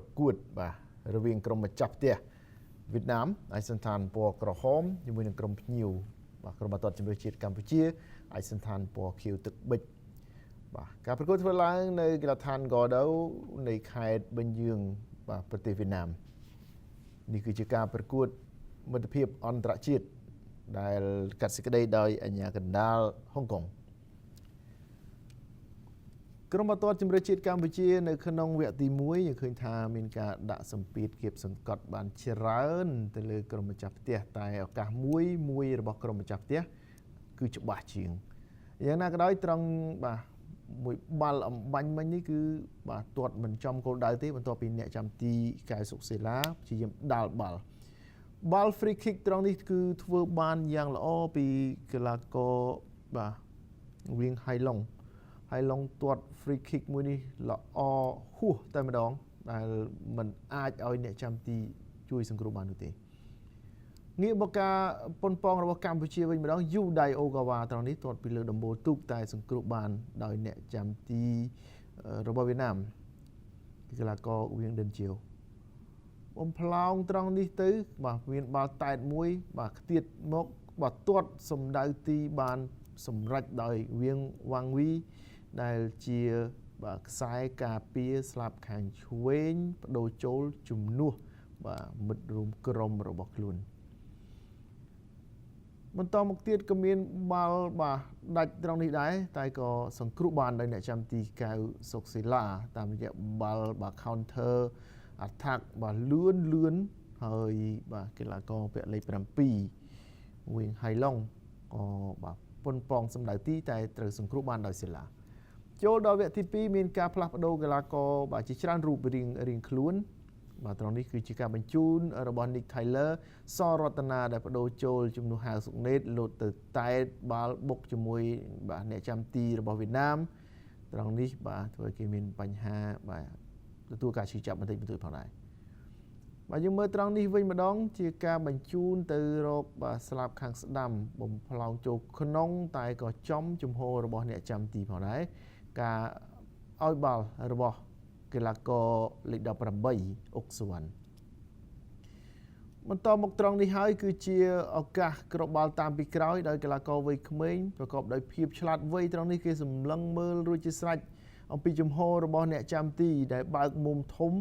ប្រកួតបាទរវាងក្រុមម្ចាស់ផ្ទះវៀតណាមឯកសណ្ឋានពណ៌ក្រហមជាមួយនឹងក្រុមភ្ញៀវបាទក្រុមបាល់ទាត់ជម្រើសជាតិកម្ពុជាឯកសណ្ឋានពណ៌ខៀវទឹកប៊ិចបាទការប្រកួតធ្វើឡើងនៅកីឡដ្ឋានកោដៅនៃខេត្តបឹងយើងបាទប្រទេសវៀតណាមនេះគឺជាការប្រកួតមិត្តភាពអន្តរជាតិដែលកាត់សេចក្តីដោយអាជ្ញាកណ្ដាលហុងកុងក្រុមបាល់ទាត់ជម្រើសជាតិកម្ពុជានៅក្នុងវគ្គទី1យើងឃើញថាមានការដាក់សម្ពាធគៀបសង្កត់បានច្រើនទៅលើក្រុមម្ចាស់ផ្ទះតែឱកាសមួយរបស់ក្រុមម្ចាស់ផ្ទះគឺច្បាស់ជាងយ៉ាងណាក៏ដោយត្រង់បាទមួយបាល់អំបញ្ញមិញនេះគឺបាទទាត់មិនចំគោលដៅទេបន្ទាប់ពីអ្នកចាំទីកែវសុកសេឡាព្យាយាមដាល់បាល់ free kick ត្រង់នេះគឺធ្វើបានយ៉ាងល្អពីកីឡាករបាទវៀងហៃឡុងទាត់ free kick មួយនេះល្អហួសតែម្ដងដែលមិនអាចឲ្យអ្នកចាំទីជួយសង្គ្រោះបាននោះទេងាកមកការប៉ុនប៉ងរបស់កម្ពុជាវិញម្ដងយូដៃអូកាវ៉ាត្រង់នេះទាត់ពីលើដំបូលទូកតែសង្គ្រោះបានដោយអ្នកចាំទីរបស់វៀតណាមកីឡាករវៀងដិនជាវបំផ្លោងត្រង់នេះទៅបាទមានបាល់តែតមួយបាទខ្ទាតមកបាទទាត់សម្ដៅទីបានសម្រេចដោយវៀងវ៉ាងវីដែលជាបាទខ្សែការពារស្លាប់ខាងឆ្វេងបដូរចូលជំនួសបាទមិត្តរួមក្រុមរបស់ខ្លួនបន្តមកទៀតក៏មានបាល់បាទដាច់ត្រង់នេះដែរតែក៏សង្គ្រោះបានដោយអ្នកចាំទីកៅសុកស៊ីឡាតាមរយៈបាល់បាទ counter attack បាទលឿនហើយបាទកីឡាករពាក់លេខ7វៀងហៃឡុងក៏បាទប៉ុនប៉ងសម្ដៅទីតែត្រូវសង្គ្រោះបានដោយស៊ីឡាចូលដល់វគ្គទី2មានការផ្លាស់ប្ដូរកីឡាករបាទជាច្រើនរូបរៀងខ្លួនបាទត្រង់នេះគឺជាការបញ្ជូនរបស់ Nick Taylor សរតនាដែលបដូរចូលជំនួសហៅសុកណេតលោតទៅតែតបាល់បុកជាមួយបាទអ្នកចាំទីរបស់វៀតណាមត្រង់នេះបាទធ្វើឲ្យគេមានបញ្ហាបាទទទួលការឈឺចាប់បន្តិចបន្តួចផងដែរបាទយើងមើលត្រង់នេះវិញម្ដងជាការបញ្ជូនទៅរកបាទស្លាប់ខាងស្ដាំបំផ្លោងចូលក្នុងតែក៏ចំជំហររបស់អ្នកចាំទីផងដែរការឲ្យបាល់របស់កីឡាករលេខ18អុកសុវណ្ណបន្តមកត្រង់នេះហើយគឺជាឱកាសគ្របបាល់តាមពីក្រោយដោយកីឡាករវ័យក្មេងប្រកបដោយភាពឆ្លាតវៃត្រង់នេះគេសម្លឹងមើលរួចជាស្រេចអំពីជំហររបស់អ្នកចាំទីដែលបើកមុំធំ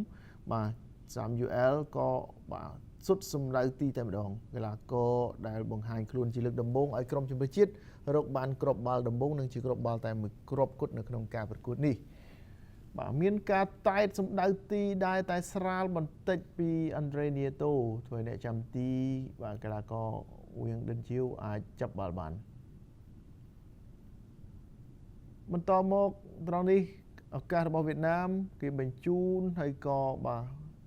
បាទSamuel ក៏បាទសុទ្ធសម្ដៅទីតែម្ដងកីឡាករដែលបង្ហាញខ្លួនជាលើកដំបូងឲ្យក្រុមជម្រើសជាតិរកបានគ្រាប់បាល់ដំបូងនិងជាគ្រាប់បាល់តែមួយគ្រាប់គត់នៅក្នុងការប្រកួតនេះបាទមានការតែតសម្ដៅទីដែរតែស្រាលបន្តិចពី Andre Nieto ធ្វើឲ្យអ្នកចាំទីបាទកីឡាករវៀងដិនជាវអាចចាប់បាល់បានបន្តមកត្រង់នេះឱកាសរបស់វៀតណាមគេបញ្ជូនហើយក៏បាទ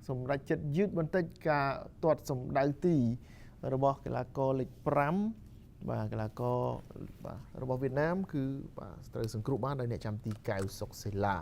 សម្រាប់ចិត្តយឺតបន្តិចការទាត់សម្ដៅទីរបស់កីឡាករលេខ5បាទកីឡាករបាទរបស់វៀតណាមគឺបាទត្រូវសង្គ្រោះបានដោយអ្នកចាំទីកៅសុកសេឡា